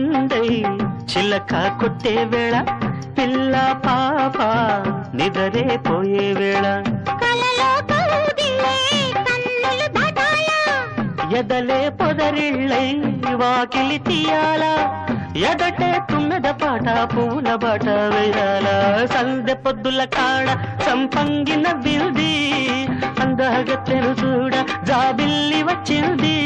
బండై చిలక కొట్టే వేళ పిల్ల పాప నిదరే పోయే వేళ ఎదలే పొదరిళ్ళై వాకిలి తీయాల ఎదటే తుమ్మెద పాట పూల బాట వేయాల సందె పొద్దుల కాడ సంపంగిన బిల్ది అందగత్తెను చూడ జాబిల్లి వచ్చింది